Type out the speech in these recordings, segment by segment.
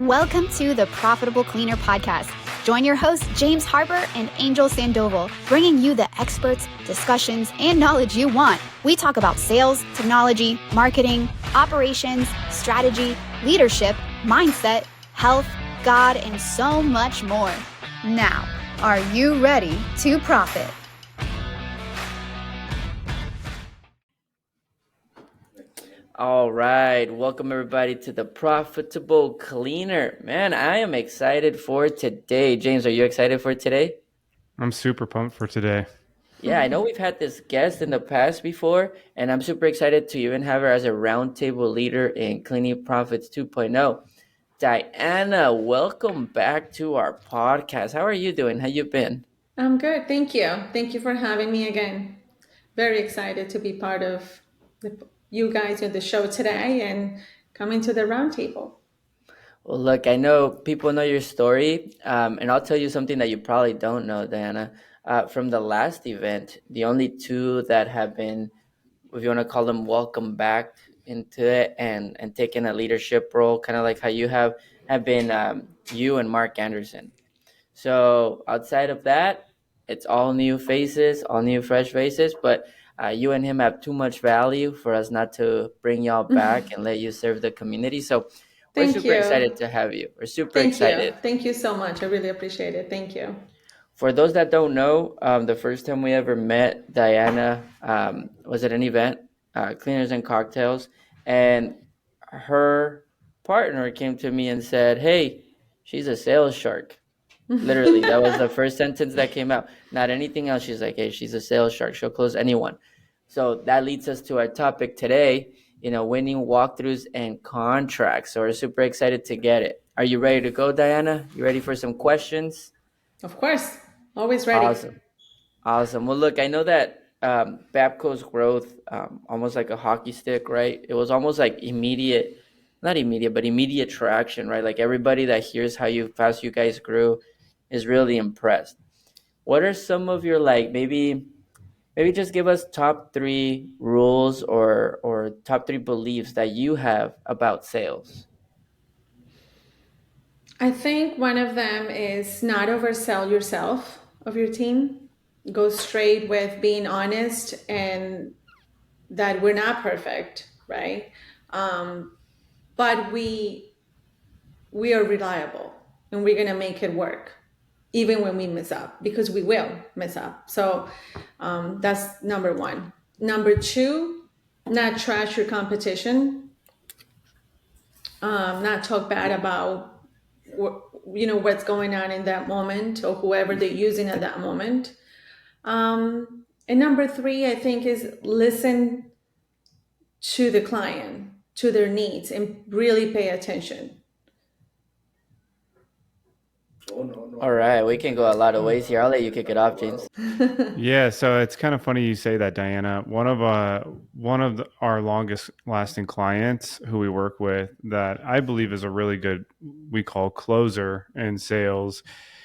Welcome to the Profitable Cleaner podcast. Join your hosts, James Harper and Angel Sandoval, bringing you the experts, discussions, and knowledge you want. We talk about sales, technology, marketing, operations, strategy, leadership, mindset, health, God, and so much more. Now, are you ready to profit? All right, welcome everybody to the Profitable Cleaner. Man, I am excited for today. James, are you excited for today? I'm super pumped for today. Yeah, I know we've had this guest in the past before, and I'm super excited to even have her as a roundtable leader in Cleaning Profits 2.0. Diana, welcome back to our podcast. How are you doing? How you been? I'm good. Thank you. Thank you for having me again. Very excited to be part of you guys in the show today and coming to the roundtable. Well, look, I know people know your story, and I'll tell you something that you probably don't know, Diana. From the last event, the only two that have been, if you want to call them, welcome back into it and taking a leadership role, kind of like how you have been, you and Mark Anderson. So outside of that, it's all new faces, all new fresh faces, but you and him have too much value for us not to bring y'all back and let you serve the community. So we're Thank super you. excited to have you. We're super Thank excited. you. Thank you so much. I really appreciate it. Thank you. For those that don't know, the first time we ever met Diana was at an event, Cleaners and Cocktails, and her partner came to me and said, "Hey, she's a sales shark." Literally, that was the first sentence that came out. Not anything else. She's like, "Hey, she's a sales shark. She'll close anyone." So that leads us to our topic today, winning walkthroughs and contracts. So we're super excited to get it. Are you ready to go, Diana? You ready for some questions? Of course. Always ready. Awesome. Well, look, I know that Babco's growth, almost like a hockey stick, right? It was almost like not immediate, but immediate traction, right? Like everybody that hears how fast you guys grew is really impressed. What are some of your maybe just give us top 3 rules or top 3 beliefs that you have about sales? I think one of them is not oversell yourself of your team. Go straight with being honest and that we're not perfect, right? But we are reliable and we're going to make it work even when we mess up, because we will mess up. So that's number 1. Number 2, not trash your competition, not talk bad about what's going on in that moment or whoever they're using at that moment. And number 3, I think, is listen to the client, to their needs, and really pay attention. All right, we can go a lot of ways here. I'll let you kick it off, James. Yeah, so it's kind of funny you say that, Diana. One of our longest lasting clients who we work with that I believe is a really good, we call closer in sales.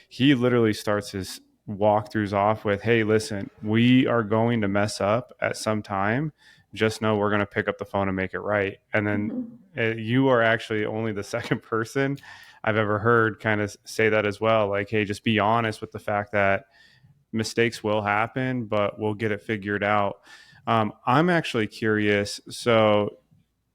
He literally starts his walkthroughs off with, "Hey, listen, we are going to mess up at some time. Just know we're going to pick up the phone and make it right." And then you are actually only the second person I've ever heard kind of say that as well. Like, hey, just be honest with the fact that mistakes will happen, but we'll get it figured out. I'm actually curious. So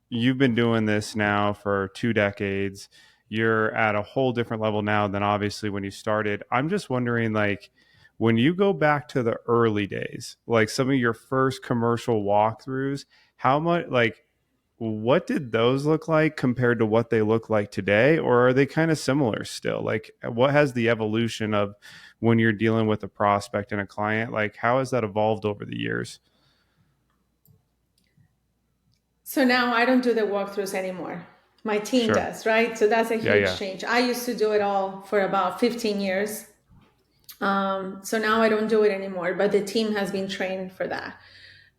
you've been doing this now for 2 decades. You're at a whole different level now than obviously when you started. I'm just wondering, like, when you go back to the early days, like some of your first commercial walkthroughs, how much, like, what did those look like compared to what they look like today? Or are they kind of similar still? Like, what has the evolution of when you're dealing with a prospect and a client, like how has that evolved over the years? So now I don't do the walkthroughs anymore. My team does, right? So that's a huge change. I used to do it all for about 15 years. So now I don't do it anymore, but the team has been trained for that.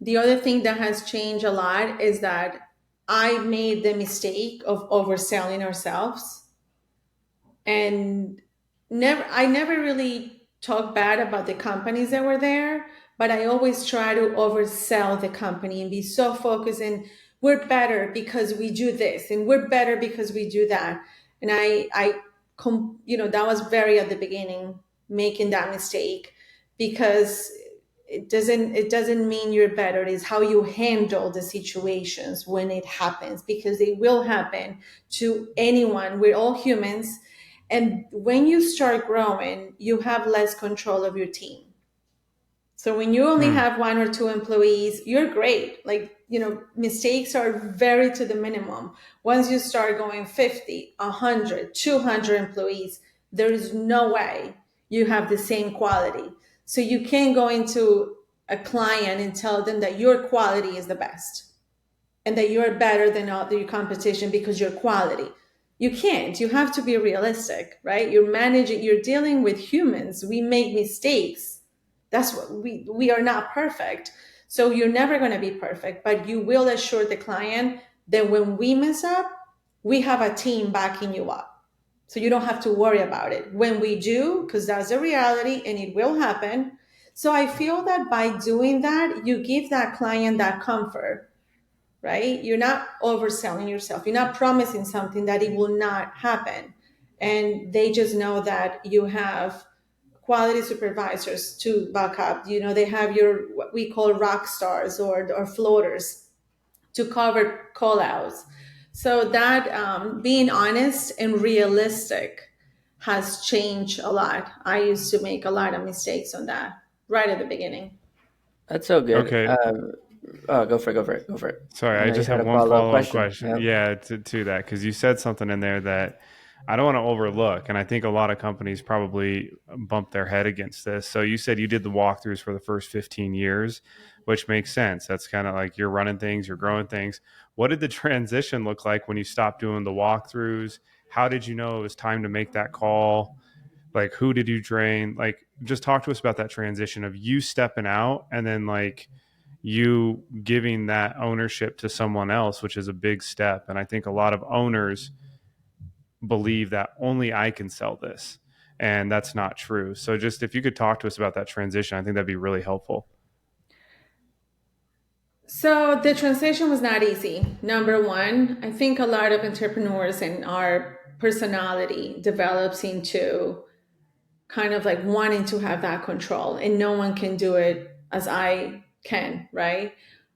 The other thing that has changed a lot is that I made the mistake of overselling ourselves, and I never really talk bad about the companies that were there, but I always try to oversell the company and be so focused in we're better because we do this and we're better because we do that. And that was very at the beginning, making that mistake, because it doesn't mean you're better. It's how you handle the situations when it happens, because they will happen to anyone. We're all humans. And when you start growing, you have less control of your team. So when you only have 1 or 2 employees, you're great. Like, mistakes are very to the minimum. Once you start going 50, 100, 200 employees, there is no way you have the same quality. So you can't go into a client and tell them that your quality is the best and that you're better than all your competition because your quality. You can't. You have to be realistic, right? You're dealing with humans. We make mistakes. That's what we are not perfect. So you're never going to be perfect, but you will assure the client that when we mess up, we have a team backing you up. So you don't have to worry about it. When we do, because that's a reality and it will happen. So I feel that by doing that, you give that client that comfort, right? You're not overselling yourself. You're not promising something that it will not happen. And they just know that you have quality supervisors to back up. They have your, what we call rock stars or floaters to cover call outs. So that being honest and realistic has changed a lot. I used to make a lot of mistakes on that right at the beginning. That's so good. Okay. Go for it. Sorry, I I know you just had have a one follow-up follow-up question. question. Yep. Yeah, to that, because you said something in there that I don't want to overlook, and I think a lot of companies probably bump their head against this. So you said you did the walkthroughs for the first 15 years, which makes sense. That's kind of like you're running things, you're growing things. What did the transition look like when you stopped doing the walkthroughs? How did you know it was time to make that call? Like, who did you train? Like, just talk to us about that transition of you stepping out and then like you giving that ownership to someone else, which is a big step. And I think a lot of owners believe that only I can sell this, and that's not true. So just if you could talk to us about that transition, I think that'd be really helpful. So the transition was not easy. Number one, I think a lot of entrepreneurs and our personality develops into kind of like wanting to have that control, and no one can do it as I can, right?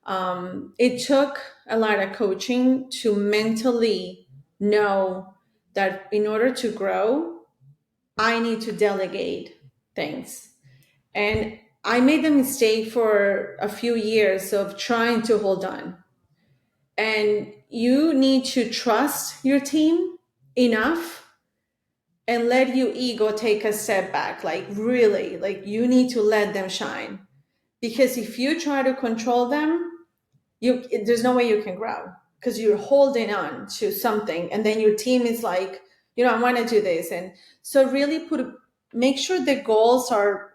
It took a lot of coaching to mentally know that in order to grow, I need to delegate things. And I made the mistake for a few years of trying to hold on. And you need to trust your team enough and let your ego take a step back. Like, really, like, you need to let them shine. Because if you try to control them, there's no way you can grow, because you're holding on to something. And then your team is like, I want to do this. And so really make sure the goals are,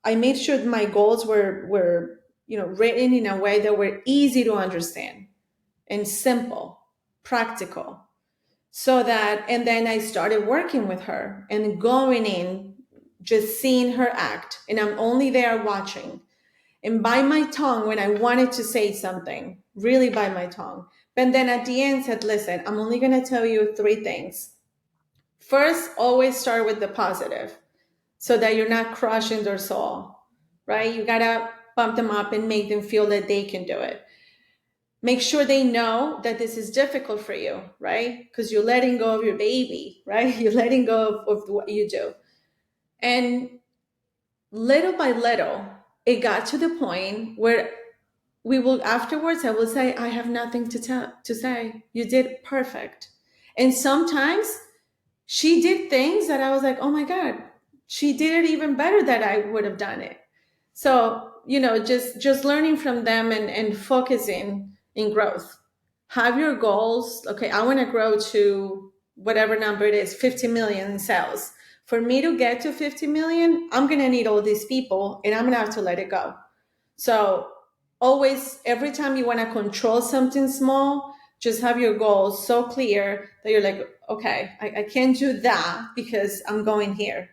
I made sure my goals were written in a way that were easy to understand and simple, practical. So that, and then I started working with her and going in, just seeing her act. And I'm only there watching. And by my tongue, when I wanted to say something, really by my tongue. But then at the end said, listen, I'm only going to tell you 3 things. First, always start with the positive so that you're not crushing their soul, right? You got to bump them up and make them feel that they can do it. Make sure they know that this is difficult for you, right? Because you're letting go of your baby, right? You're letting go of what you do. And little by little, it got to the point where afterwards, I will say, I have nothing to say. You did perfect. And sometimes she did things that I was like, oh my God, she did it even better than I would have done it. So, just learning from them and focusing in growth. Have your goals. Okay, I want to grow to whatever number it is, 50 million in sales. For me to get to 50 million, I'm going to need all these people, and I'm going to have to let it go. So always, every time you want to control something small, just have your goals so clear that you're like, okay, I can't do that because I'm going here.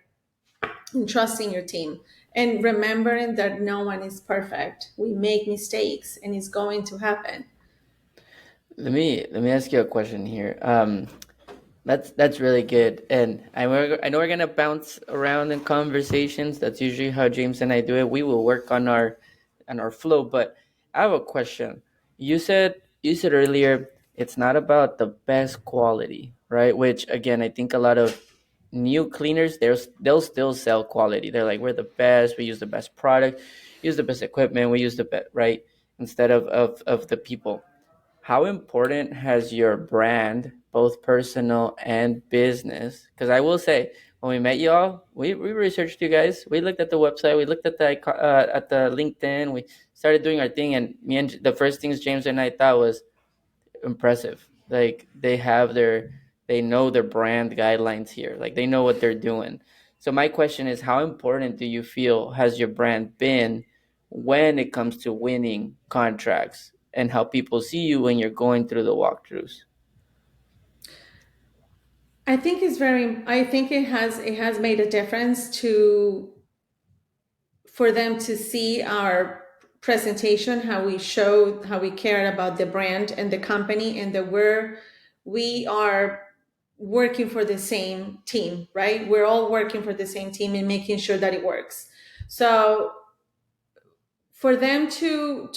And trusting your team and remembering that no one is perfect. We make mistakes and it's going to happen. Let me ask you a question here. That's really good, and I know we're gonna bounce around in conversations. That's usually how James and I do it. We will work on our flow, but I have a question. You said earlier it's not about the best quality, right? Which again, I think a lot of new cleaners they'll still sell quality. They're like, we're the best. We use the best product, use the best equipment. We use the best, right? Instead of the people. How important has your brand, both personal and business? Because I will say, when we met y'all, we researched you guys. We looked at the website. We looked at the LinkedIn. We started doing our thing, and the first things James and I thought was impressive. Like they know their brand guidelines here. Like they know what they're doing. So my question is, how important do you feel has your brand been when it comes to winning contracts and how people see you when you're going through the walkthroughs? I think it has made a difference for them to see our presentation, how we showed, how we cared about the brand and the company, and that we are working for the same team, right? We're all working for the same team and making sure that it works. So for them to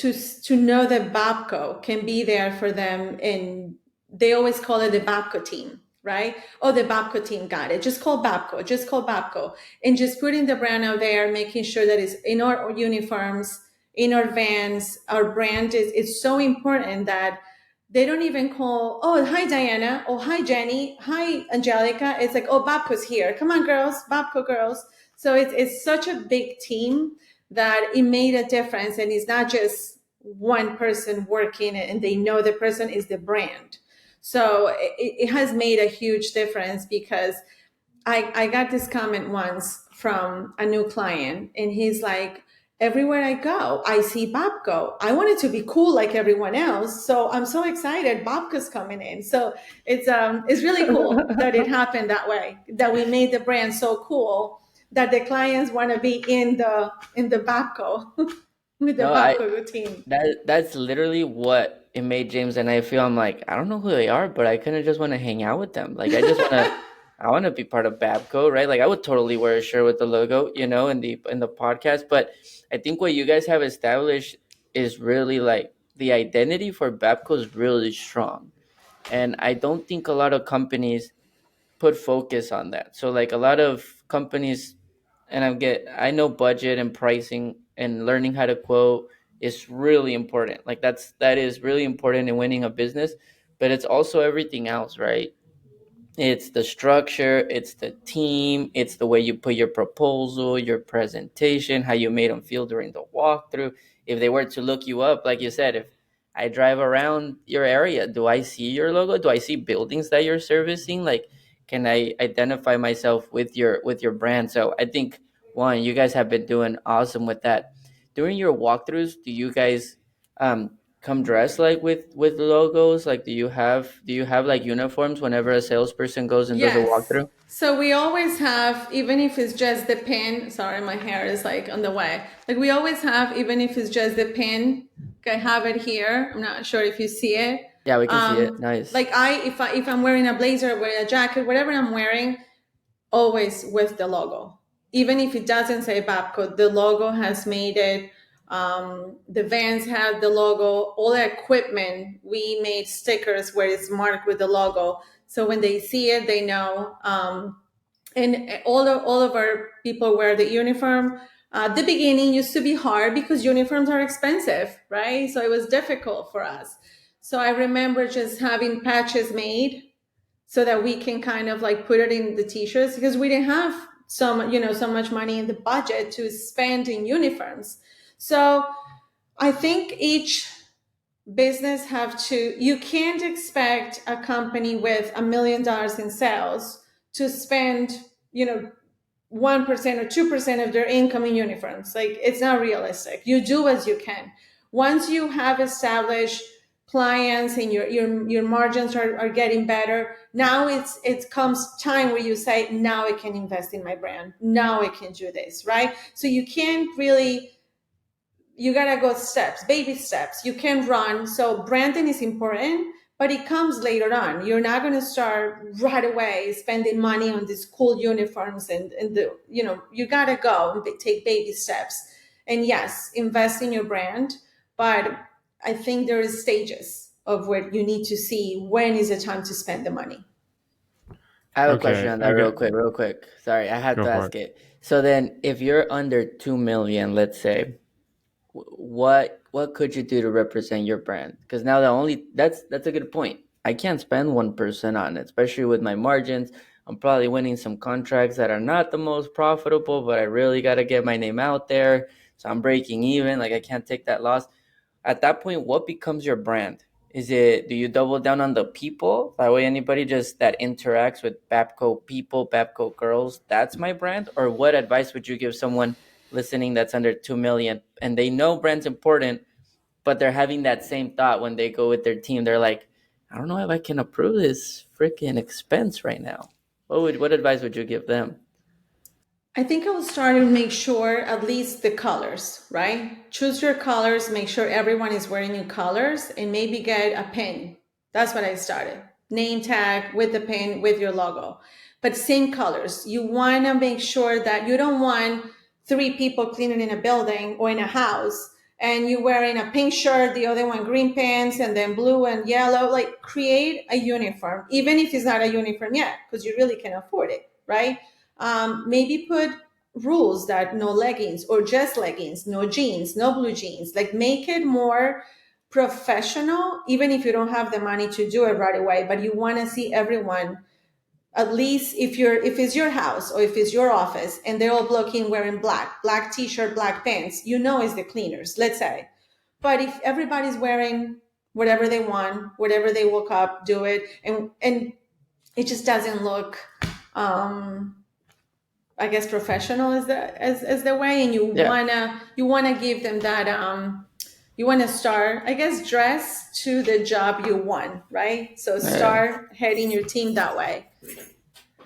know that Babco can be there for them, and they always call it the Babco team, right? Oh, the Babco team got it. Just call Babco, and just putting the brand out there, making sure that it's in our uniforms, in our vans. Our brand is so important that they don't even call, oh, hi Diana, oh, hi Jenny, hi Angelica. It's like, oh, Babco's here. Come on, girls, Babco girls. So it's such a big team that it made a difference, and it's not just one person working and they know the person is the brand. So it has made a huge difference, because I got this comment once from a new client, and he's like, everywhere I go, I see Babco. I wanted to be cool like everyone else. So I'm so excited Babco's coming in. So it's really cool that it happened that way, that we made the brand so cool that the clients want to be in the Babco with the No, Babco routine. that's literally what it made James and I feel. I'm like, I don't know who they are, but I kind of just want to hang out with them. Like I just want to I want to be part of Babco, right? Like I would totally wear a shirt with the logo, in the podcast. But I think what you guys have established is really like the identity for Babco is really strong. And I don't think a lot of companies put focus on that. So like a lot of companies, and I know budget and pricing and learning how to quote is really important. Like that is really important in winning a business, but it's also everything else, right? It's the structure, it's the team, it's the way you put your proposal, your presentation, how you made them feel during the walkthrough. If they were to look you up, like you said, if I drive around your area, do I see your logo? Do I see buildings that you're servicing? Like, can I identify myself with your brand? So I think one, you guys have been doing awesome with that. During your walkthroughs, do you guys come dressed like with logos? Like do you have like uniforms whenever a salesperson goes and does a Yes. walkthrough? So we always have, even if it's just the pin, sorry, my hair is like on the way. Like we always have, even if it's just the pin, I have it here. I'm not sure if you see it. Yeah, we can see it. Nice. Like if I'm wearing a blazer, wearing a jacket, whatever I'm wearing, always with the logo. Even if it doesn't say Babco, the logo has made it. The vans have the logo. All the equipment, we made stickers where it's marked with the logo. So when they see it, they know. And all of our people wear the uniform. The beginning used to be hard because uniforms are expensive, right? So it was difficult for us. So I remember just having patches made so that we can kind of like put it in the t-shirts, because we didn't have so much money in the budget to spend in uniforms. So I think each business you can't expect a company with $1 million in sales to spend 1% or 2% of their income in uniforms. Like it's not realistic. You do as you can. Once you have established clients and your margins are getting better, now it comes time where you say, now I can invest in my brand. Now I can do this, right? So you can't really, you gotta go baby steps. You can run. So branding is important, but it comes later on. You're not going to start right away spending money on these cool uniforms and you got to go and take baby steps. And yes, invest in your brand, but I think there is stages of where you need to see when is the time to spend the money. I have a question on that real quick. Sorry, I had to ask it. So then if you're under 2 million, let's say, what could you do to represent your brand? Because now that's a good point. I can't spend 1% on it, especially with my margins. I'm probably winning some contracts that are not the most profitable, but I really got to get my name out there. So I'm breaking even. Like, I can't take that loss. At that point, what becomes your brand? Do you double down on the people? That way anybody just that interacts with Babco people, Babco girls, that's my brand? Or what advice would you give someone listening that's under 2 million and they know brand's important, but they're having that same thought when they go with their team? They're like, I don't know if I can approve this freaking expense right now. What advice would you give them? I think I will start and make sure at least the colors, right? Choose your colors, make sure everyone is wearing your colors, and maybe get a pin. That's what I started. Name tag with the pin with your logo, but same colors. You want to make sure that you don't want 3 people cleaning in a building or in a house and you're wearing a pink shirt, the other one green pants, and then blue and yellow. Like, create a uniform, even if it's not a uniform yet, because you really can afford it, right? Maybe put rules that no leggings or just leggings, no jeans, no blue jeans. Like, make it more professional, even if you don't have the money to do it right away, but you want to see everyone, at least if it's your house or if it's your office and they're all blocking wearing black t-shirt, black pants, it's the cleaners, let's say. But if everybody's wearing whatever they want, whatever they woke up, do it, and it just doesn't look I guess professional is the way, and you wanna give them that you wanna start, I guess, dress to the job you want, right? So start heading your team that way.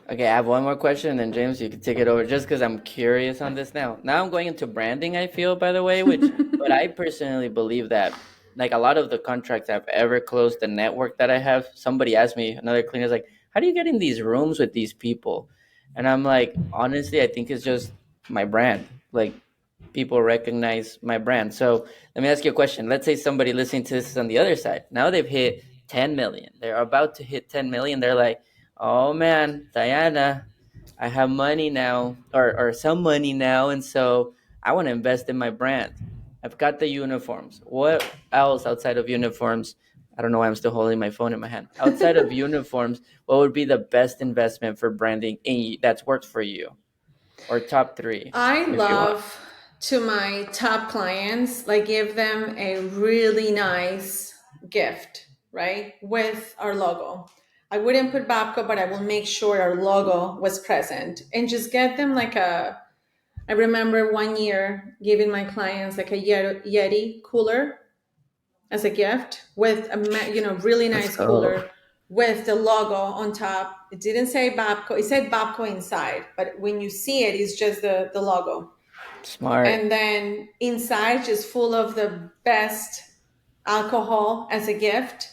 Okay, I have one more question, and then James, you can take it over, just because I'm curious on this now. Now I'm going into branding, I feel, by the way, but I personally believe that, like, a lot of the contracts I've ever closed, the network that I have, somebody asked me, another cleaner's like, how do you get in these rooms with these people? And I'm like, honestly, I think it's just my brand. Like, people recognize my brand. So let me ask you a question. Let's say somebody listening to this is on the other side. Now they've hit 10 million. They're about to hit 10 million. They're like, oh man, Diana, I have money now, or some money now, and so I want to invest in my brand. I've got the uniforms. What else outside of uniforms? I don't know why I'm still holding my phone in my hand. Outside of uniforms, what would be the best investment for branding that's worked for you? Or top 3? I love to my top clients, like, give them a really nice gift, right? With our logo. I wouldn't put Babco, but I will make sure our logo was present, and just get them like I remember one year giving my clients like a Yeti cooler as a gift with a really nice cooler with the logo on top. It didn't say Babco. It said Babco inside, but when you see it, it's just the logo. Smart. And then inside, just full of the best alcohol as a gift.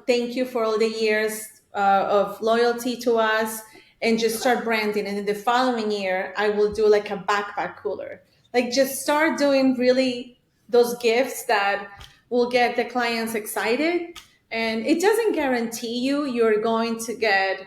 Thank you for all the years of loyalty to us, and just start branding. And in the following year, I will do like a backpack cooler. Like, just start doing really those gifts that will get the clients excited. And it doesn't guarantee you're going to get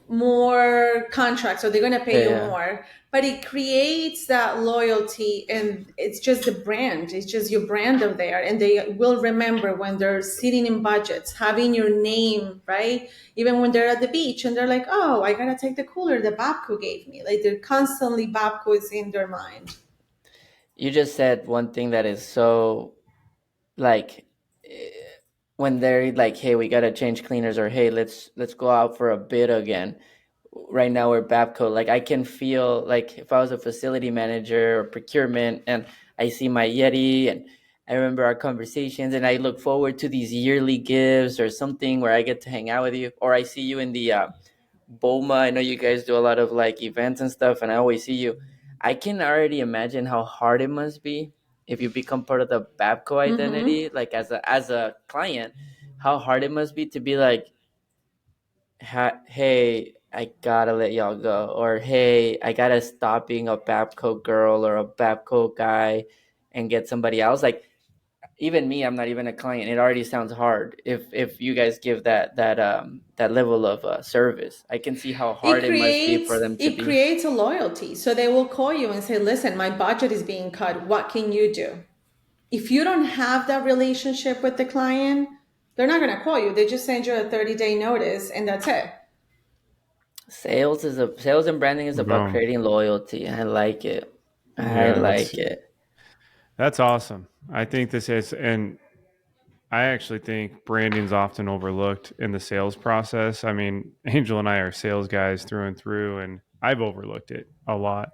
more contracts, or they're going to pay you more, but it creates that loyalty, and it's just the brand. It's just your brand up there, and they will remember when they're sitting in budgets, having your name, right? Even when they're at the beach and they're like, oh, I gotta take the cooler that Babco gave me. Like, they're constantly, Babco is in their mind. You just said one thing that is so, like, when they're like, hey, we gotta change cleaners, or hey, let's go out for a bid again. Right now we're Babco. Like, I can feel like if I was a facility manager or procurement and I see my Yeti, and I remember our conversations, and I look forward to these yearly gifts or something where I get to hang out with you, or I see you in the BOMA. I know you guys do a lot of like events and stuff, and I always see you. I can already imagine how hard it must be if you become part of the Babco identity, like as a client, how hard it must be to be like, hey, I gotta let y'all go, or hey, I gotta stop being a Babco girl or a Babco guy and get somebody else. Like, even me, I'm not even a client. It already sounds hard if you guys give that level of service. I can see how hard it must be for them to it be. creates a loyalty. So they will call you and say, listen, my budget is being cut. What can you do? If you don't have that relationship with the client, they're not going to call you. They just send you a 30-day notice and that's it. Sales and branding is about creating loyalty. I like it. I like it. That's awesome. I think this is, and I actually think branding is often overlooked in the sales process. I mean, Angel and I are sales guys through and through, and I've overlooked it a lot.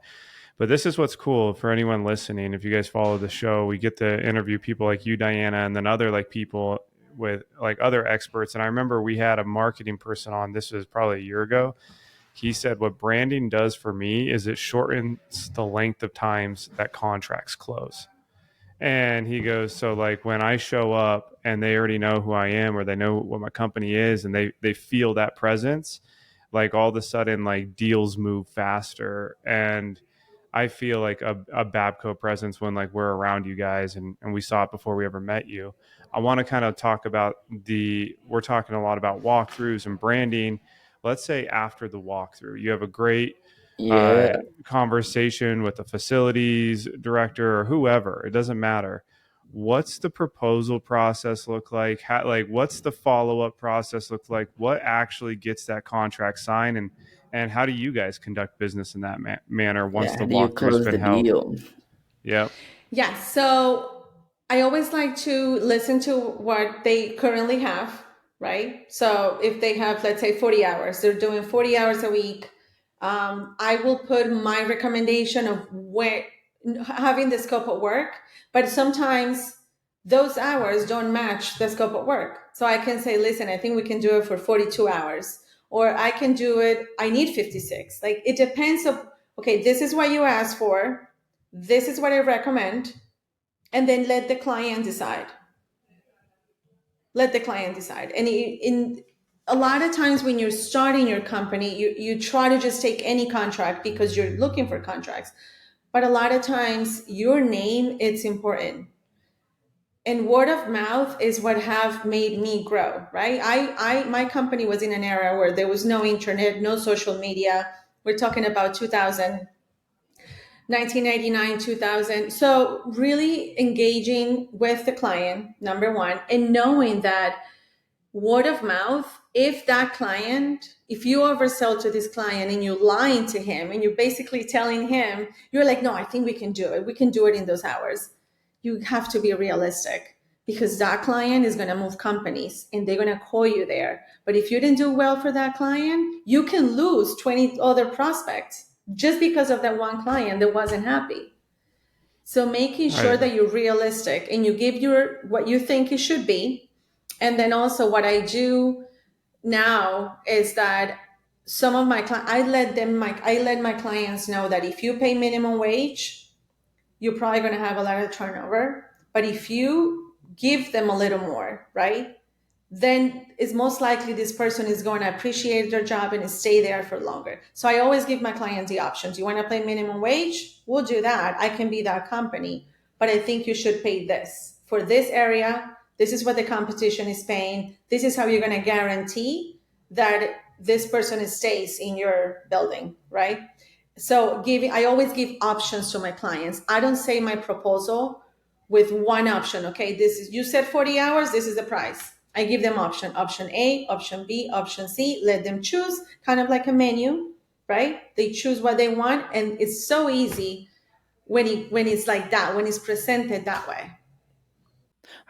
But this is what's cool for anyone listening. If you guys follow the show, we get to interview people like you, Diana, and then other like people with like other experts. And I remember we had a marketing person on, this was probably a year ago. He said, what branding does for me is it shortens the length of times that contracts close. And he goes, so like when I show up and they already know who I am, or they know what my company is, and they feel that presence, like all of a sudden like deals move faster. And I feel like a Babco presence when like we're around you guys, and we saw it before we ever met you. I want to kind of talk about we're talking a lot about walkthroughs and branding. Let's say after the walkthrough, you have a great conversation with the facilities director or whoever, it doesn't matter. What's the proposal process look like? What's the follow-up process look like? What actually gets that contract signed, and how do you guys conduct business in that manner once the walkthrough's been held? Yeah. So I always like to listen to what they currently have, right? So if they have, let's say 40 hours, they're doing 40 hours a week. I will put my recommendation of where having the scope of work, but sometimes those hours don't match the scope of work. So I can say, listen, I think we can do it for 42 hours, or I can do it, I need 56. Like, it depends of, okay, this is what you asked for. This is what I recommend. And then let the client decide. Let the client decide. And in a lot of times when you're starting your company, you try to just take any contract because you're looking for contracts. But a lot of times your name, it's important. And word of mouth is what have made me grow, right? My company was in an era where there was no internet, no social media. We're talking about 1999, 2000. So really engaging with the client, number one, and knowing that word of mouth, if you oversell to this client and you're lying to him and you're basically telling him, you're like, no, I think we can do it. We can do it in those hours. You have to be realistic, because that client is going to move companies and they're going to call you there. But if you didn't do well for that client, you can lose 20 other prospects just because of that one client that wasn't happy. So making sure that you're realistic and you give what you think it should be. And then also what I do now is that some of my clients, I let my clients know that if you pay minimum wage, you're probably going to have a lot of turnover. But if you give them a little more, right, then it's most likely this person is going to appreciate their job and stay there for longer. So I always give my clients the options. You want to pay minimum wage? We'll do that. I can be that company, but I think you should pay this for this area. This is what the competition is paying. This is how you're going to guarantee that this person stays in your building, right? So I always give options to my clients. I don't say my proposal with one option. Okay, you said 40 hours, this is the price. I give them option A, option B, option C, let them choose, kind of like a menu, right? They choose what they want, and it's so easy when it's like that, when it's presented that way.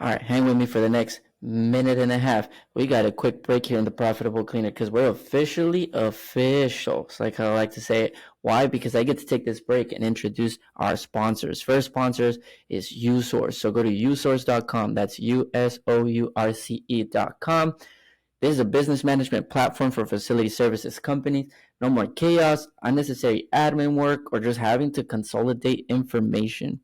All right, hang with me for the next minute and a half. We got a quick break here in the Profitable Cleaner because we're officially official. It's like I like to say it. Why? Because I get to take this break and introduce our sponsors. First sponsors is USource. So go to usource.com. That's USOURCE.com. This is a business management platform for facility services companies. No more chaos, unnecessary admin work, or just having to consolidate information.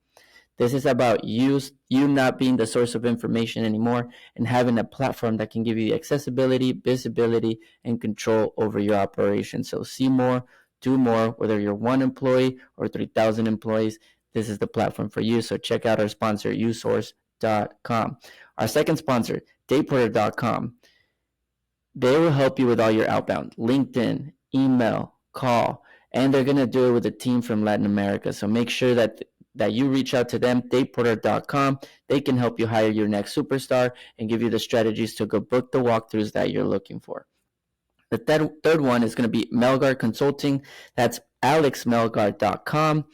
This is about you not being the source of information anymore and having a platform that can give you the accessibility, visibility, and control over your operation. So see more, do more, whether you're 1 employee or 3,000 employees. This is the platform for you. So check out our sponsor, usource.com. Our second sponsor, dayporter.com. They will help you with all your outbound, LinkedIn, email, call, and they're going to do it with a team from Latin America. So make sure that you reach out to them, dayporter.com. They can help you hire your next superstar and give you the strategies to go book the walkthroughs that you're looking for. The third one is going to be Melgar Consulting. That's alexmelgar.com.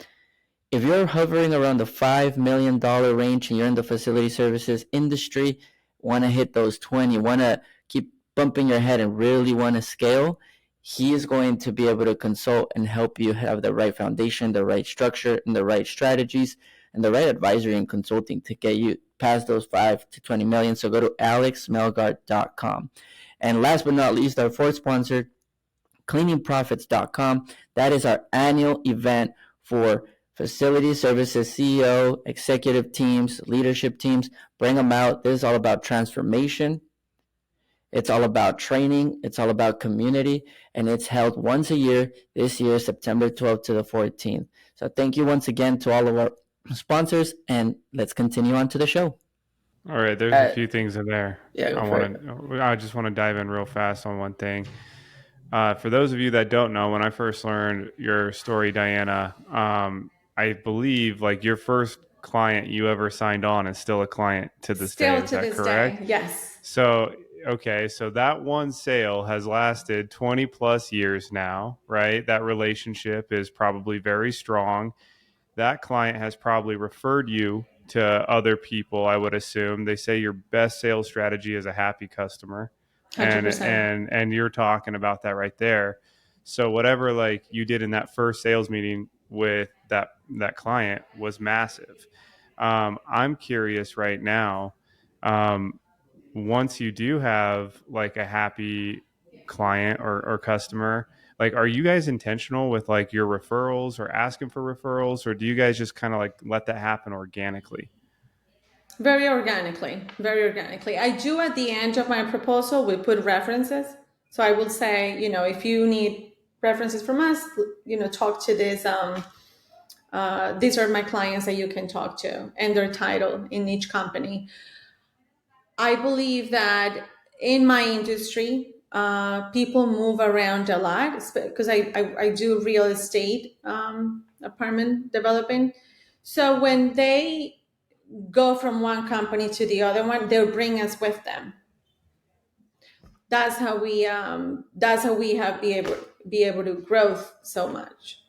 If you're hovering around the $5 million range and you're in the facility services industry, want to hit those 20, want to keep bumping your head and really want to scale, he is going to be able to consult and help you have the right foundation, the right structure, and the right strategies, and the right advisory and consulting to get you past those 5 to 20 million. So go to alexmelgar.com. And last but not least, our fourth sponsor, cleaningprofits.com. That is our annual event for facility services CEO, executive teams, leadership teams. Bring them out. This is all about transformation. It's all about training. It's all about community. And it's held once a year, this year, September 12th to the 14th. So thank you once again to all of our sponsors. And let's continue on to the show. All right. There's a few things in there. Yeah, I just want to dive in real fast on one thing. For those of you that don't know, when I first learned your story, Diana, I believe like your first client you ever signed on is still a client to this day. Is that correct? Yes. So, okay. So that one sale has lasted 20 plus years now, right? That relationship is probably very strong. That client has probably referred you to other people, I would assume. They say your best sales strategy is a happy customer. 100%. And you're talking about that right there. So whatever like you did in that first sales meeting with that client was massive. I'm curious right now, once you do have like a happy client or customer, like are you guys intentional with like your referrals or asking for referrals, or do you guys just kind of like let that happen organically? Very organically. I do at the end of my proposal, we put references. So I will say, if you need references from us, talk to this. These are my clients that you can talk to and their title in each company. I believe that in my industry, people move around a lot because I do real estate, apartment developing. So when they go from one company to the other one, they'll bring us with them. That's how we have be able to grow so much.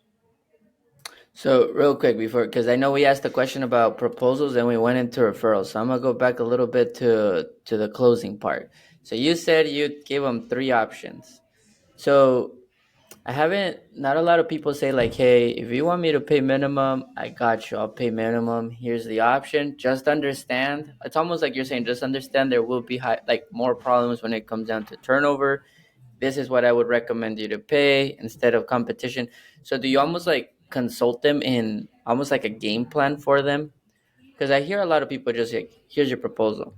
So real quick before, because I know we asked a question about proposals and we went into referrals. So I'm gonna go back a little bit to the closing part. So you said you gave them 3 options. So not a lot of people say like, hey, if you want me to pay minimum, I got you, I'll pay minimum. Here's the option. Just understand. It's almost like you're saying, just understand there will be more problems when it comes down to turnover. This is what I would recommend you to pay instead of competition. So do you almost like consult them in almost like a game plan for them? Because I hear a lot of people just like, here's your proposal.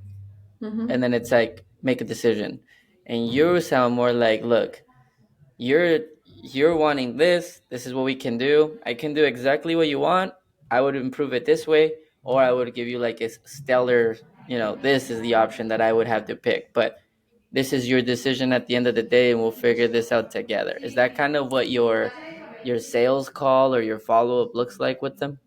Mm-hmm. And then it's like, make a decision. And you sound more like, look, you're wanting this is what we can do. I can do exactly what you want. I would improve it this way, or I would give you like a stellar, this is the option that I would have to pick, but this is your decision at the end of the day, and we'll figure this out together. Is that kind of what your sales call or your follow-up looks like with them?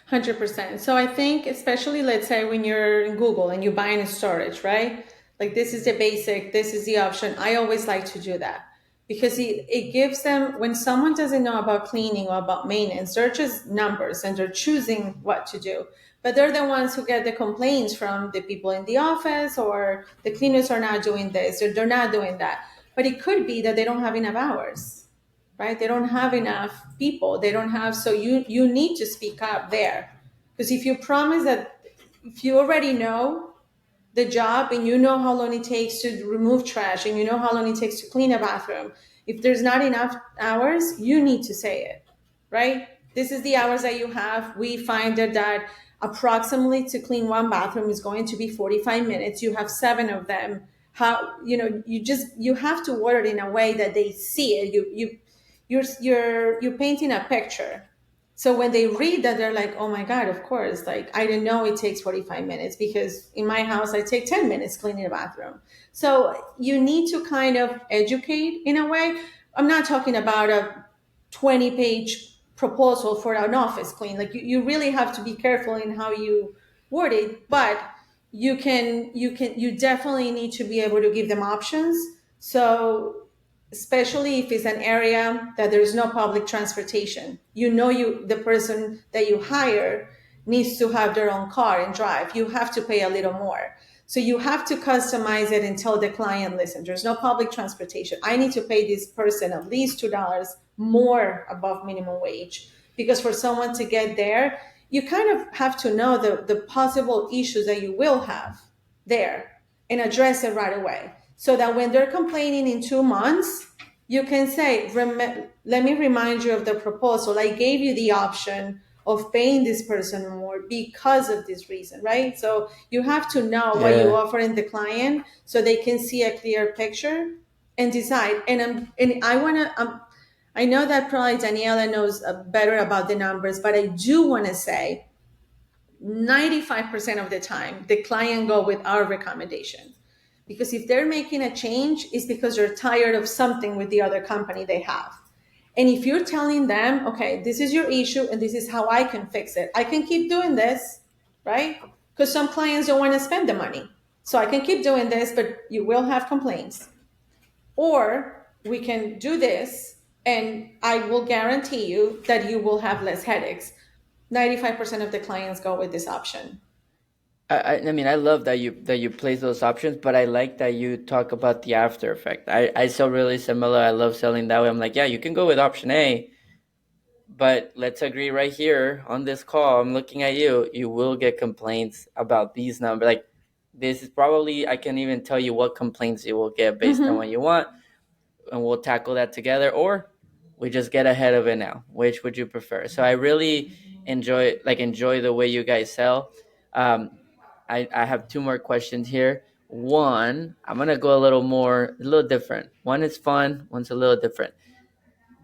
100%. So I think, especially let's say when you're in Google and you're buying a storage, right? Like this is the basic, this is the option. I always like to do that because it gives them, when someone doesn't know about cleaning or about maintenance, they're just numbers and they're choosing what to do. But they're the ones who get the complaints from the people in the office, or the cleaners are not doing this or they're not doing that. But it could be that they don't have enough hours, right? They don't have enough people. They don't have, so you need to speak up there. Because if you promise that, if you already know the job and you know how long it takes to remove trash and you know how long it takes to clean a bathroom, if there's not enough hours, you need to say it, right? This is the hours that you have. We find that approximately to clean one bathroom is going to be 45 minutes. You have 7 of them. How, you have to word it in a way that they see it. You're painting a picture. So when they read that, they're like, oh my God, of course. Like, I didn't know it takes 45 minutes because in my house, I take 10 minutes cleaning the bathroom. So you need to kind of educate in a way. I'm not talking about a 20-page proposal for an office clean. Like you really have to be careful in how you word it, but you definitely need to be able to give them options. So especially if it's an area that there's no public transportation, the person that you hire needs to have their own car and drive. You have to pay a little more. So you have to customize it and tell the client, listen, there's no public transportation. I need to pay this person at least $2 more above minimum wage, because for someone to get there, you kind of have to know the possible issues that you will have there and address it right away. So that when they're complaining in 2 months, you can say, let me remind you of the proposal. I gave you the option of paying this person more because of this reason, right? So you have to know what you offer in the client so they can see a clear picture and decide. And I know that probably Daniela knows better about the numbers, but I do want to say 95% of the time, the client go with our recommendation. Because if they're making a change, it's because they're tired of something with the other company they have. And if you're telling them, okay, this is your issue and this is how I can fix it, I can keep doing this, right? Because some clients don't want to spend the money. So I can keep doing this, but you will have complaints. Or we can do this and I will guarantee you that you will have less headaches. 95% of the clients go with this option. I mean, I love that you place those options, but I like that you talk about the after effect. I sell really similar. I love selling that way. I'm like, yeah, you can go with option A, but let's agree right here on this call. I'm looking at you. You will get complaints about these numbers. Like, this is probably, I can even tell you what complaints you will get based on what you want, and we'll tackle that together. Or we just get ahead of it now. Which would you prefer? So I really enjoy the way you guys sell. I have 2 more questions here. One, I'm going to go a little different. One is fun, one's a little different.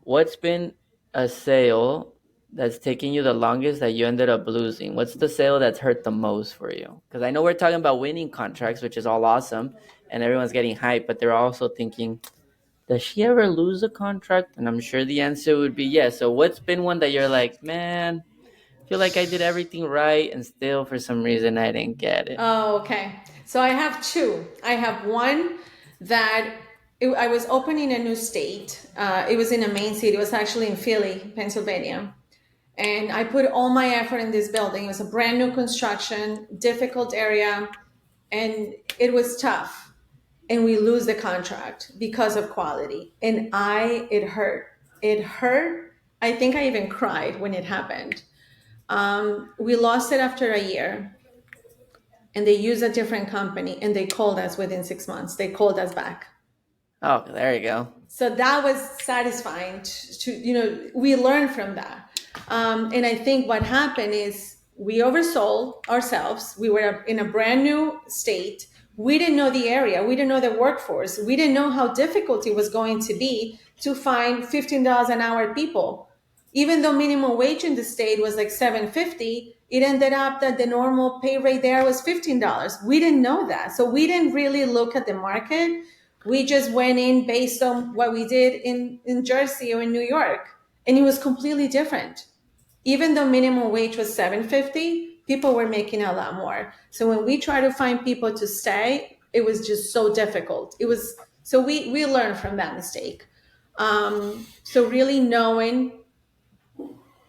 What's been a sale that's taking you the longest that you ended up losing? What's the sale that's hurt the most for you? Because I know we're talking about winning contracts, which is all awesome, and everyone's getting hyped, but they're also thinking, does she ever lose a contract? And I'm sure the answer would be yes. So what's been one that you're like, man, feel like I did everything right and still for some reason I didn't get it? Oh, okay. So I have 2. I have one that I was opening a new state. It was in a main city. It was actually in Philly, Pennsylvania. And I put all my effort in this building. It was a brand new construction, difficult area, and it was tough. And we lose the contract because of quality. And it hurt. It hurt. I think I even cried when it happened. We lost it after a year, and they used a different company, and they called us within 6 months. They called us back. Oh, there you go. So that was satisfying we learned from that. And I think what happened is we oversold ourselves. We were in a brand new state. We didn't know the area. We didn't know the workforce. We didn't know how difficult it was going to be to find $15 an hour people. Even though minimum wage in the state was like $7.50, it ended up that the normal pay rate there was $15. We didn't know that. So we didn't really look at the market. We just went in based on what we did in Jersey or in New York. And it was completely different. Even though minimum wage was $7.50, people were making a lot more. So when we try to find people to stay, it was just so difficult. So we learned from that mistake. So really knowing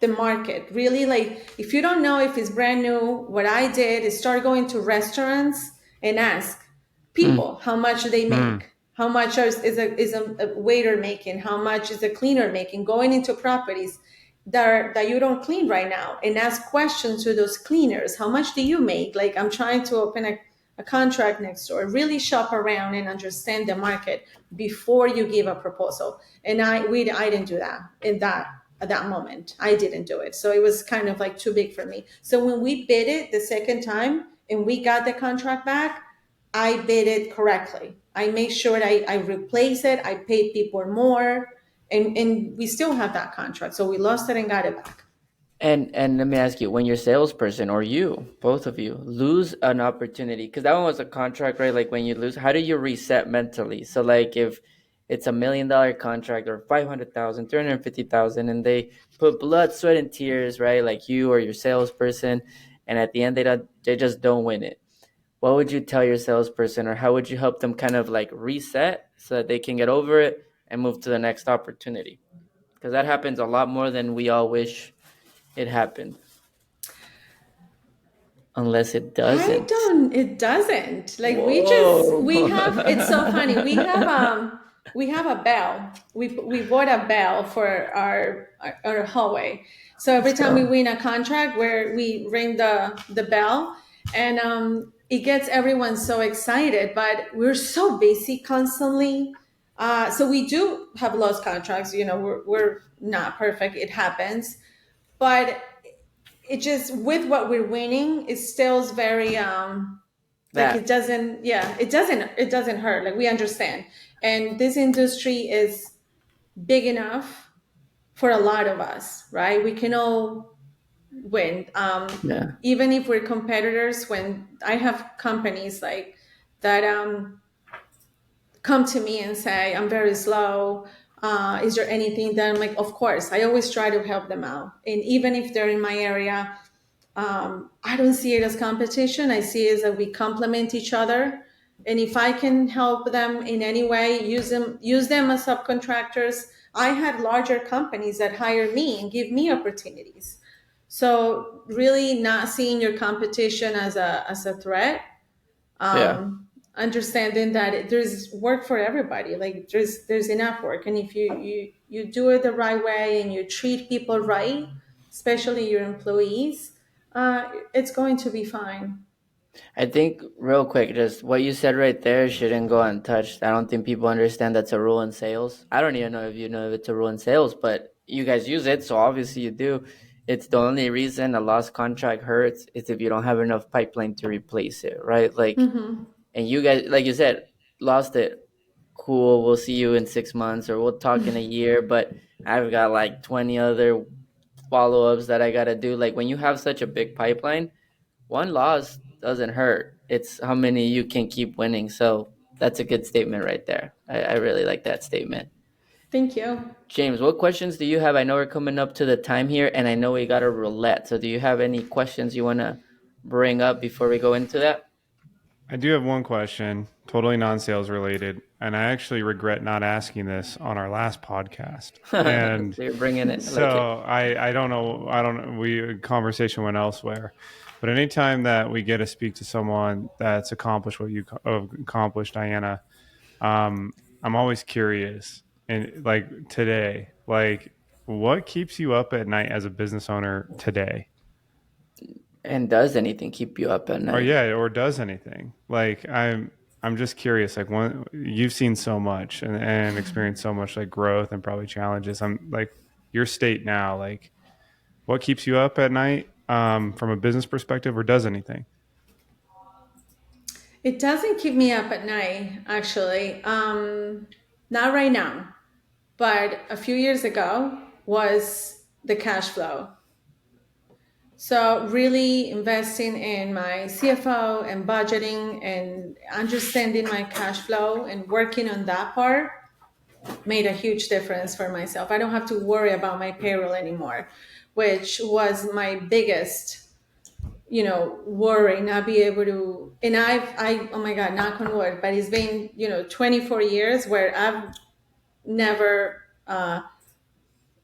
the market, really, like, if you don't know if it's brand new, what I did is start going to restaurants and ask people how much they make. How much is a waiter making? How much is a cleaner making? Going into properties that you don't clean right now and ask questions to those cleaners. How much do you make? Like, I'm trying to open a contract next door. Really shop around and understand the market before you give a proposal. And I didn't do that at that moment. I didn't do it. So it was kind of like too big for me. So when we bid it the second time and we got the contract back, I bid it correctly. I made sure I replaced it. I paid people more, and we still have that contract. So we lost it and got it back. And let me ask you, when your salesperson or you, both of you, lose an opportunity, because that one was a contract, right? Like when you lose, how do you reset mentally? So like if it's $1 million contract or 500,000, 350,000, and they put blood, sweat, and tears, right? Like you or your salesperson, and at the end they just don't win it. What would you tell your salesperson, or how would you help them kind of like reset so that they can get over it and move to the next opportunity? Because that happens a lot more than we all wish it happened. Unless it doesn't. It doesn't. Like Whoa. we have, it's so funny. We have a bell. We bought a bell for our hallway. So every time we win a contract where we ring the bell, and it gets everyone so excited, but we're so busy constantly. So we do have lost contracts, we're not perfect. It happens, but it just, with what we're winning, it still is very like it doesn't hurt. Like we understand, and this industry is big enough for a lot of us, right? We can all win. Even if we're competitors, when I have companies like that come to me and say, I'm very slow, is there anything that I'm like, of course, I always try to help them out. And even if they're in my area, I don't see it as competition. I see it as that we complement each other. And if I can help them in any way, use them as subcontractors. I had larger companies that hire me and give me opportunities. So really not seeing your competition as a threat. Understanding that there's work for everybody. Like there's enough work. And if you do it the right way and you treat people right, especially your employees, it's going to be fine. I think real quick, just what you said right there shouldn't go untouched. I don't think people understand that's a rule in sales. I don't even know if you know if it's a rule in sales, but you guys use it, so obviously you do. It's the only reason a lost contract hurts is if you don't have enough pipeline to replace it, right? Like, and you guys, like you said, lost it. Cool, we'll see you in 6 months, or we'll talk in a year. But I've got like 20 other follow-ups that I gotta do. Like when you have such a big pipeline, one loss doesn't hurt. It's how many you can keep winning. So that's a good statement right there. I really like that statement. Thank you. James, what questions do you have? I know we're coming up to the time here, and I know we got a roulette. So do you have any questions you want to bring up before we go into that? I do have one question, totally non-sales related, and I actually regret not asking this on our last podcast. And so you're bringing it. So I don't know. Conversation went elsewhere, but anytime that we get to speak to someone that's accomplished what you accomplished, Diana, I'm always curious. And like today, like what keeps you up at night as a business owner today? And does anything keep you up at night? Or does anything? Like I'm just curious. Like you've seen so much and experienced so much like growth and probably challenges. I'm like your state now. Like what keeps you up at night from a business perspective, or does anything? It doesn't keep me up at night, actually. Not right now, but a few years ago was the cash flow. So really investing in my CFO and budgeting and understanding my cash flow and working on that part made a huge difference for myself. I don't have to worry about my payroll anymore, which was my biggest, worry, not be able to. And I oh my God, knock on wood, but it's been, 24 years where I've never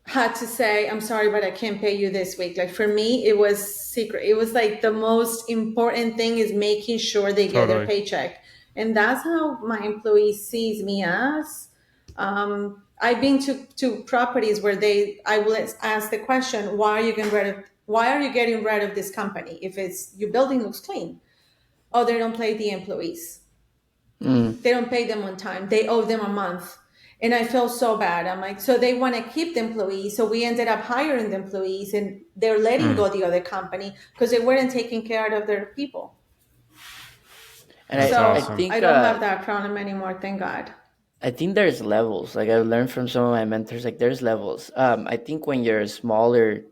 had to say, I'm sorry, but I can't pay you this week. Like for me, it was secret. It was like the most important thing is making sure they get their paycheck. And that's how my employees sees me as. I've been to properties where I will ask the question, why are you getting rid of this company? If it's your building looks clean. Oh, they don't pay the employees. They don't pay them on time. They owe them a month. And I feel so bad. I'm like, so they want to keep the employees. So we ended up hiring the employees, and they're letting go the other company because they weren't taking care of their people. And That's So awesome. I don't have that problem anymore, thank God. I think there's levels. Like I've learned from some of my mentors, like there's levels. I think when you're smaller,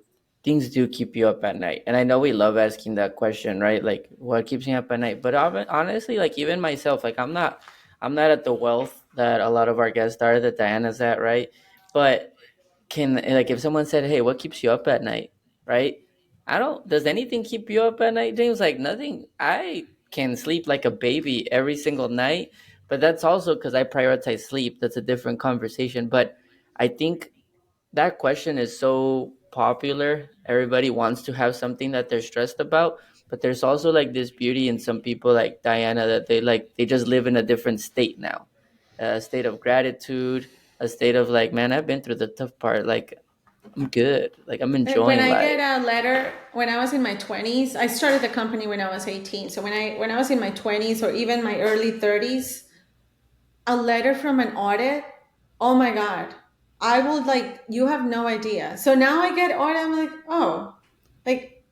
things do keep you up at night. And I know we love asking that question, right? Like what keeps me up at night? But honestly, like even myself, like I'm not at the wealth that a lot of our guests are, that Diana's at, right? But can, like, if someone said, hey, what keeps you up at night, right? I don't, does anything keep you up at night, James? Like nothing. I can sleep like a baby every single night, but that's also because I prioritize sleep. That's a different conversation. But I think that question is so popular. Everybody wants to have something that they're stressed about, but there's also like this beauty in some people like Diana, that they just live in a different state now, a state of gratitude, a state of like, man, I've been through the tough part. Like I'm good. Like I'm When enjoying I life. get a letter, when I was in my 20s, I started the company when I was 18. So when I was in my 20s or even my early 30s, a letter from an audit, oh my God, I would like, you have no idea. So now I get audit, I'm like, oh, like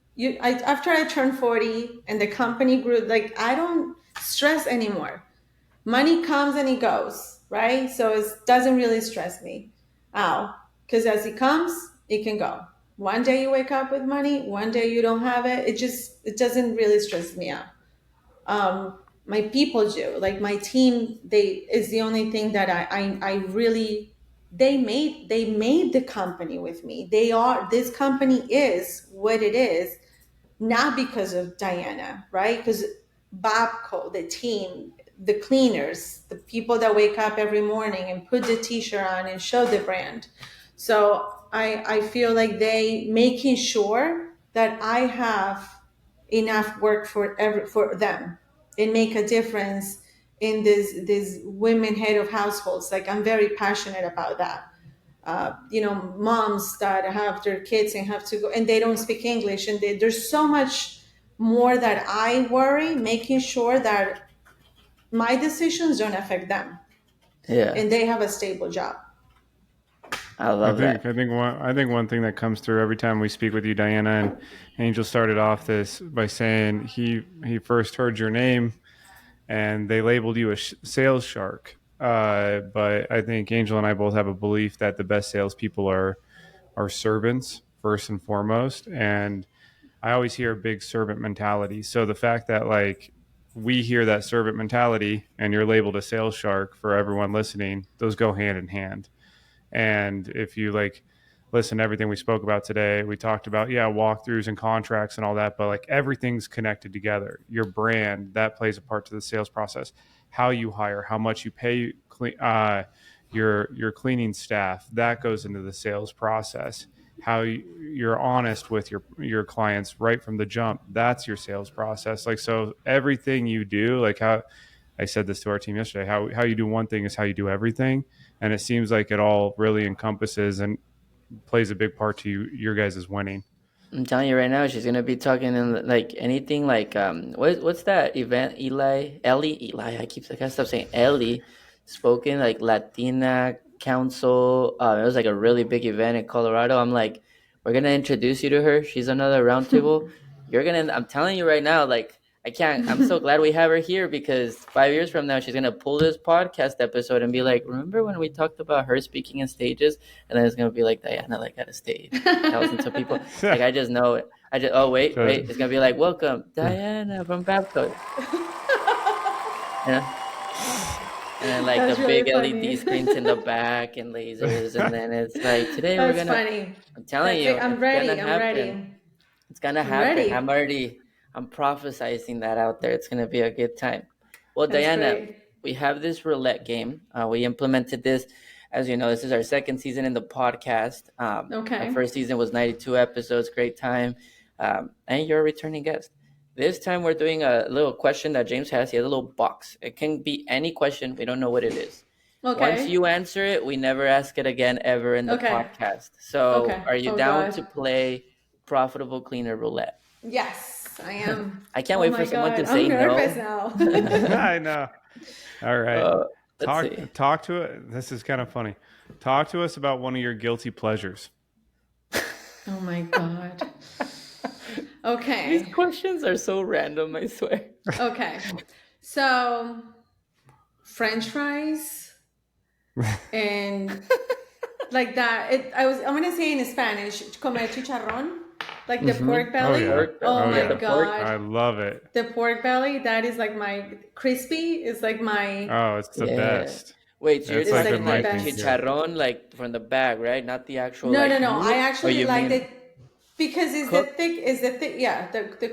after I turned 40 and the company grew, like I don't stress anymore. Money comes and it goes, right? So it doesn't really stress me out because as it comes, it can go. One day you wake up with money, one day you don't have it. It doesn't really stress me out. My people do, like my team, they is the only thing that I really, they made the company with me. This company is what it is, not because of Diana, right? Because Babco, the team, the cleaners, the people that wake up every morning and put the t-shirt on and show the brand. So I feel like they making sure that I have enough work for them and make a difference in this women head of households. Like I'm very passionate about that. Moms that have their kids and have to go and they don't speak English, and there's so much more that I worry, making sure that my decisions don't affect them Yeah, and they have a stable job. I I love think that. I think one thing that comes through every time we speak with you, Diana, and Angel started off this by saying he first heard your name and they labeled you a sales shark. But I think Angel and I both have a belief that the best salespeople are servants first and foremost, and I always hear a big servant mentality. So the fact that like we hear that servant mentality and you're labeled a sales shark, for everyone listening, those go hand in hand. And if you like listen to everything we spoke about today, we talked about, walkthroughs and contracts and all that, but like everything's connected together. Your brand, that plays a part to the sales process. How you hire, how much you pay your cleaning staff, that goes into the sales process. How you're honest with your clients right from the jump, that's your sales process. Like, so everything you do, like how I said this to our team yesterday, how you do one thing is how you do everything. And it seems like it all really encompasses and plays a big part to your guys' winning. I'm telling you right now, she's gonna be talking in like anything like what's that event? Eli. I can't stop saying Ellie. Spoken like Latina Council. It was like a really big event in Colorado. I'm like, we're gonna introduce you to her. She's another roundtable. You're gonna. I'm telling you right now, like I can't. I'm so glad we have her here because 5 years from now, she's gonna pull this podcast episode and be like, remember when we talked about her speaking in stages? And then it's gonna be like Diana, like at a stage, thousands of people. Like I just know it. Oh wait. It's gonna be like, welcome, Diana from Babco. Yeah. And then like That's the really big funny. LED screens in the back and lasers, and then it's like today we're That's gonna. funny. I'm telling you, I'm it's gonna ready. I'm happen. ready. It's gonna I'm happen. ready. I'm prophesizing that out there. It's gonna be a good time. Well, That's Diana, great. we have this roulette game. We implemented this, as you know, this is our second season in the podcast. Our Okay. first season was 92 episodes, great time. And you're a returning guest. This time we're doing a little question that James has. He has a little box. It can be any question. We don't know what it is. Once Okay. you answer it, we never ask it again ever in the Okay. podcast. So Okay. are you Oh down God. to play Profitable Cleaner Roulette? Yes, I am. I can't Oh wait for my someone God. to I'm say nervous no. now. I know. All right. Talk to it. This is kind of funny. Talk to us about one of your guilty pleasures. Oh my God. Okay. These questions are so random, I swear. Okay. So, French fries and like that. I'm gonna say in Spanish, comer chicharrón, like the pork belly. Oh my God. I love it. The pork belly, that is like my crispy. Is like my. Oh, it's the best. Wait, so you're It's talking like like chicharrón, like from the bag, right? Not the actual. No, like, no, no. meat? I actually like it because it's cooked? the thick. Yeah, the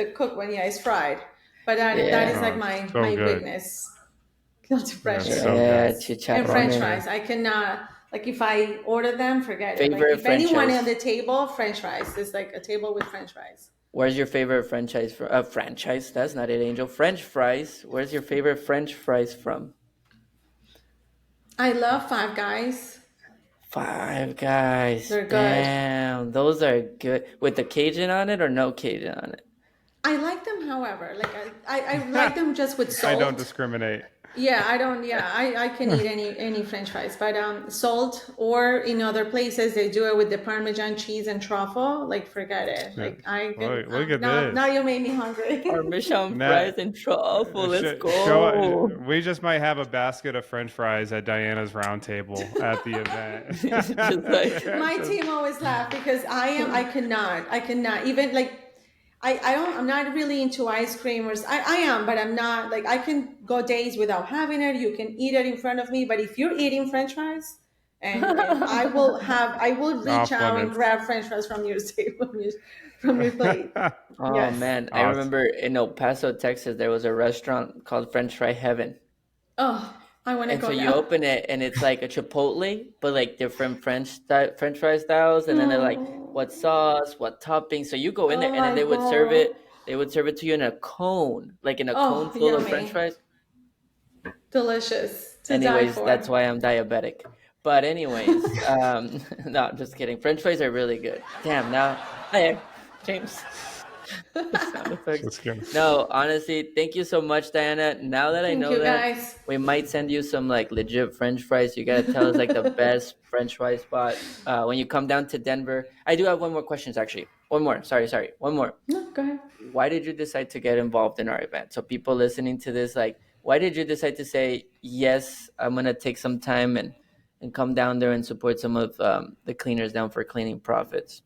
cooked one. Yeah, it's fried. But that is like my weakness. Guilty pleasure. Chicharrón. And French fries. I cannot, like, if I order them, forget it. Like, Favorite if anyone franchise? on the table, French fries. It's like a table with French fries. Where's your favorite franchise from? Franchise? That's not it, Angel. French fries. Where's your favorite French fries from? I love Five Guys. Five Guys. They're good. Damn, those are good. With the Cajun on it or no Cajun on it? I like them, however. Like, I like them just with salt. I don't discriminate. Yeah, I don't. Yeah, I can eat any French fries, but salt, or in other places they do it with the Parmesan cheese and truffle. Like, forget it. Like, I can, look at now, this. Now you made me hungry. Parmesan fries and truffle. Let's go. We just might have a basket of French fries at Diana's Roundtable at the event. My team always laugh because I cannot even like. I'm not really into ice cream, or I am, but I'm not. Like, I can go days without having it. You can eat it in front of me, but if you're eating French fries, and I will reach out and grab French fries from your table, from your plate. Oh man, I remember in El Paso, Texas, there was a restaurant called French Fry Heaven. Oh, I want to go. And so you open it, and it's like a Chipotle, but like different French fry styles, and then they're like, what sauce, what topping. So you go in there, and then they would serve it. They would serve it to you in a cone, like in a cone full of French fries. Delicious. Anyways, that's why I'm diabetic. But anyways, no, just kidding. French fries are really good. Damn, now, hey, James. Sound effects. No, honestly, thank you so much, Diana. Now that I know that, guys, we might send you some like legit French fries. You gotta tell us like the best French fry spot when you come down to Denver. I do have one more question, actually. One more. Sorry. One more. No, go ahead. Why did you decide to get involved in our event? So people listening to this, like, why did you decide to say, yes, I'm gonna take some time and come down there and support some of the cleaners down for Cleaning Profits?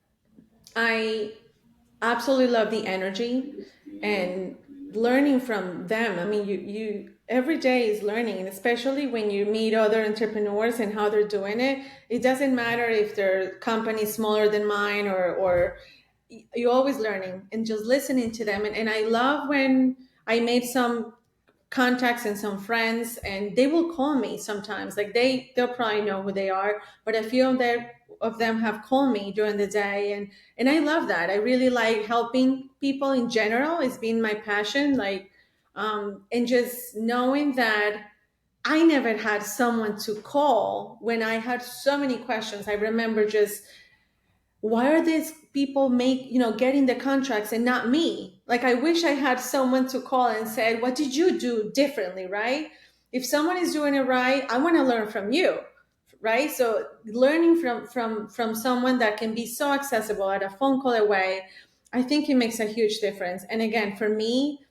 I absolutely love the energy and learning from them. I mean, you every day is learning, and especially when you meet other entrepreneurs and how they're doing it. It doesn't matter if their company is smaller than mine, or you're always learning and just listening to them. And I love when I made some contacts and some friends, and they will call me sometimes. Like, they'll probably know who they are, but a few of them have called me during the day, and I love that. I really like helping people in general. It's been my passion, like, and just knowing that I never had someone to call when I had so many questions. I remember just, why are these people getting the contracts and not me? Like, I wish I had someone to call and said, what did you do differently, right? If someone is doing it right, I want to learn from you, right? So learning from someone that can be so accessible at a phone call away, I think it makes a huge difference. And again, for me,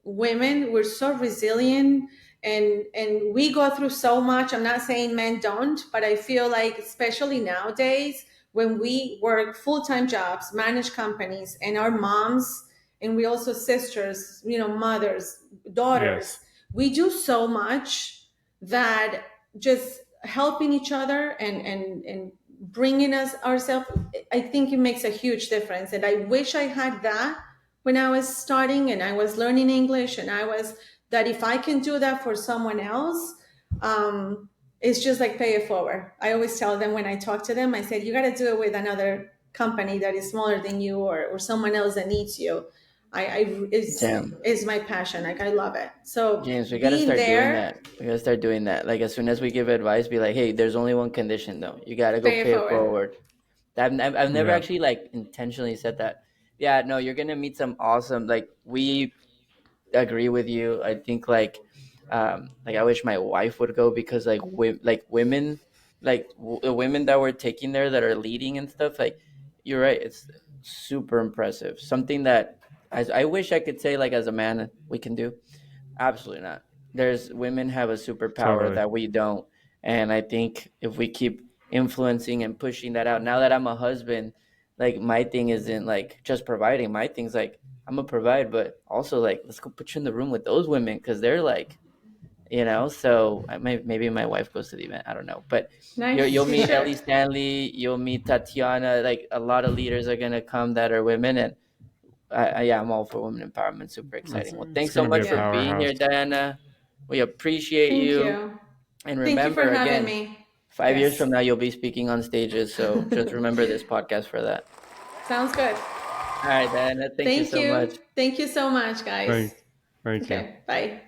women, we're so resilient, and we go through so much. I'm not saying men don't, but I feel like, especially nowadays, when we work full-time jobs, manage companies, and our moms, and we also sisters, mothers, daughters, we do so much that just helping each other and bringing us ourselves, I think it makes a huge difference. And I wish I had that when I was starting and I was learning English, and that if I can do that for someone else, it's just like pay it forward. I always tell them when I talk to them, I said, you got to do it with another company that is smaller than you, or someone else that needs you. It's my passion. Like, I love it. So James, we got to start doing that. We got to start doing that. Like, as soon as we give advice, be like, hey, there's only one condition though. You got to go pay it forward. I've never actually like intentionally said that. Yeah, no, you're going to meet some awesome, like, we agree with you. I think like Like I wish my wife would go, because like women, the women that we're taking there that are leading and stuff, like you're right, it's super impressive. Something that I wish I could say, like, as a man we can do. Absolutely not. There's women have a superpower Totally. that we don't. And I think if we keep influencing and pushing that out, now that I'm a husband, like my thing isn't like just providing. My thing's like, I'm gonna provide, but also like, let's go put you in the room with those women, because they're like, so maybe my wife goes to the event. I don't know, but Nice. you'll You meet Ellie should. Stanley, you'll meet Tatiana. Like a lot of leaders are gonna come that are women, and yeah, I'm all for women empowerment. Super exciting. Well, It's thanks so going to be much a for Yeah. being powerhouse. here, Diana. We appreciate Thank you. you. And Thank you for remember, having again, me. 5 years Yes. from now, you'll be speaking on stages. So just remember this podcast for that. Sounds good. All right, Diana, thank you Thank so you. much. Thank you so much, guys. Thank you. Okay. Bye.